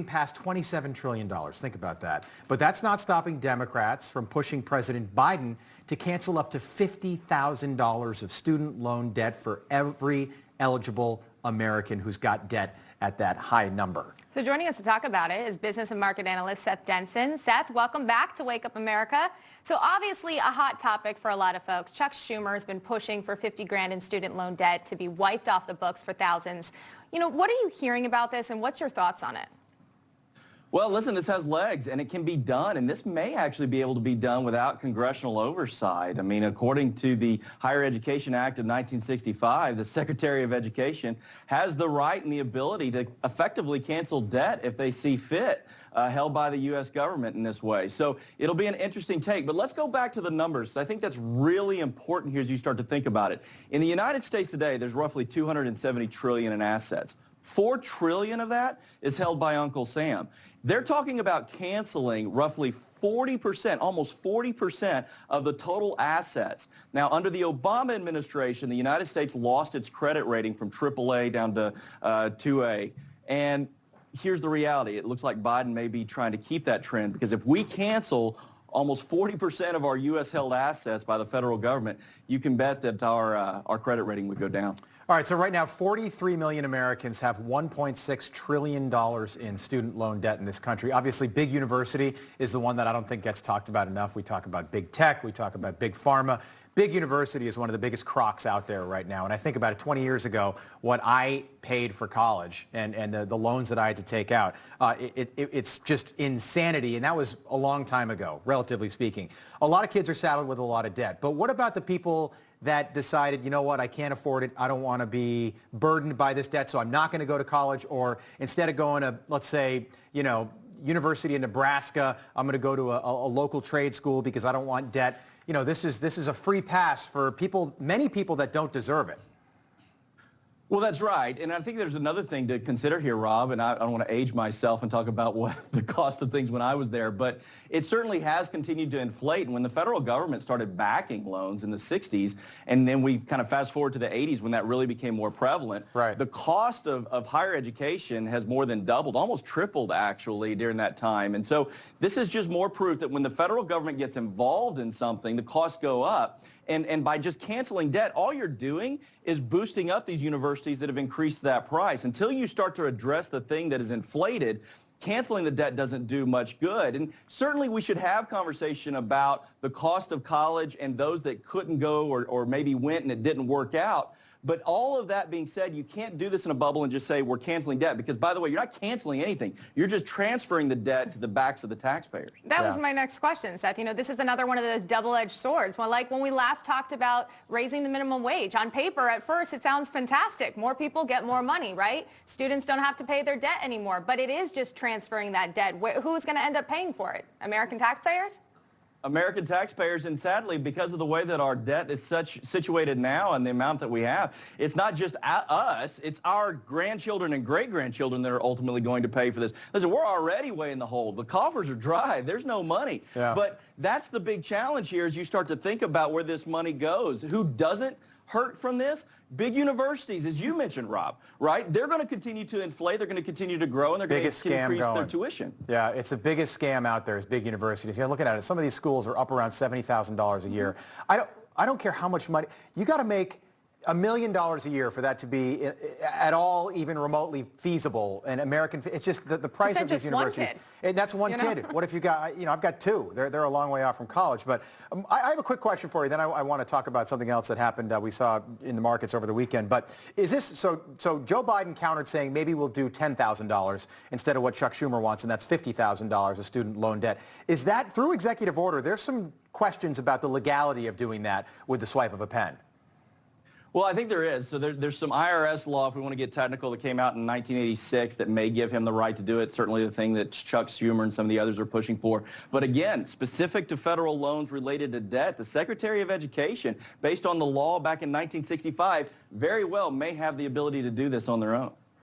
past $27 trillion. Think about that. But that's not stopping Democrats from pushing President Biden to cancel up to $50,000 of student loan debt for every eligible American who's got debt at that high number. So joining us to talk about it is business and market analyst Seth Denson. Seth, welcome back to Wake Up America. So obviously a hot topic for a lot of folks. Chuck Schumer has been pushing for 50 grand in student loan debt to be wiped off the books for thousands. You know, what are you hearing about this and what's your thoughts on it? Well, listen, this has legs, and it can be done, and this may actually be able to be done without congressional oversight. I mean, according to the Higher Education Act of 1965, the Secretary of Education has the right and the ability to effectively cancel debt if they see fit, held by the U.S. government in this way. So it'll be an interesting take. But let's go back to the numbers. I think that's really important here as you start to think about it. In the United States today, there's roughly $270 trillion in assets. $4 trillion of that is held by Uncle Sam. They're talking about canceling roughly 40%, almost 40% of the total assets. Now, under the Obama administration, the United States lost its credit rating from AAA down to 2A. And here's the reality. It looks like Biden may be trying to keep that trend, because if we cancel almost 40% of our U.S. held assets by the federal government, you can bet that our credit rating would go down. All right, so right now 43 million Americans have $1.6 trillion in student loan debt in this country. Obviously, big university is the one that I don't think gets talked about enough. We talk about big tech, we talk about big pharma. Big university is one of the biggest crocs out there right now. And I think about it, 20 years ago, what I paid for college and the loans that I had to take out, it's just insanity. And that was a long time ago, relatively speaking. A lot of kids are saddled with a lot of debt. But what about the people that decided, you know what, I can't afford it, I don't want to be burdened by this debt, so I'm not going to go to college, or instead of going to, let's say, you know, University of Nebraska, I'm going to go to a local trade school because I don't want debt. You know, this is a free pass for people, many people that don't deserve it. Well, that's right. And I think there's another thing to consider here, Rob, and I don't want to age myself and talk about what the cost of things when I was there, but it certainly has continued to inflate. And when the federal government started backing loans in the 60s, and then we kind of fast forward to the 80s when that really became more prevalent, right, the cost of higher education has more than doubled, almost tripled actually during that time. And so this is just more proof that when the federal government gets involved in something, the costs go up. And by just canceling debt, all you're doing is boosting up these universities that have increased that price. Until you start to address the thing that is inflated, canceling the debt doesn't do much good. And certainly we should have conversation about the cost of college and those that couldn't go or maybe went and it didn't work out. But all of that being said, you can't do this in a bubble and just say we're canceling debt, because, by the way, you're not canceling anything. You're just transferring the debt to the backs of the taxpayers. That was my next question, Seth. You know, this is another one of those double-edged swords. Well, like when we last talked about raising the minimum wage, on paper, at first, it sounds fantastic. More people get more money, right? Students don't have to pay their debt anymore. But it is just transferring that debt. Who's going to end up paying for it? American taxpayers? American taxpayers, and sadly, because of the way that our debt is situated now and the amount that we have, it's not just us, it's our grandchildren and great-grandchildren that are ultimately going to pay for this. Listen, we're already way in the hole. The coffers are dry. There's no money. Yeah. But that's the big challenge here as you start to think about where this money goes. Who doesn't hurt from this? Big universities, as you mentioned, Rob, right? They're going to continue to inflate, they're going to continue to grow, and they're going to increase their tuition. Yeah, it's the biggest scam out there is big universities. You're looking at it, some of these schools are up around $70,000 a year. I don't care how much money. You got to make $1 million a year for that to be at all even remotely feasible. And it's just the price of these universities. And that's one kid. What if you got, I've got two. They're a long way off from college. But I have a quick question for you. Then I want to talk about something else that happened we saw in the markets over the weekend. But is this, so Joe Biden countered saying maybe we'll do $10,000 instead of what Chuck Schumer wants, and that's $50,000 of student loan debt. Is that through executive order? There's some questions about the legality of doing that with the swipe of a pen. Well, I think there is. So there's some IRS law, if we want to get technical, that came out in 1986 that may give him the right to do it. Certainly the thing that Chuck Schumer and some of the others are pushing for. But again, specific to federal loans related to debt, the Secretary of Education, based on the law back in 1965, very well may have the ability to do this on their own.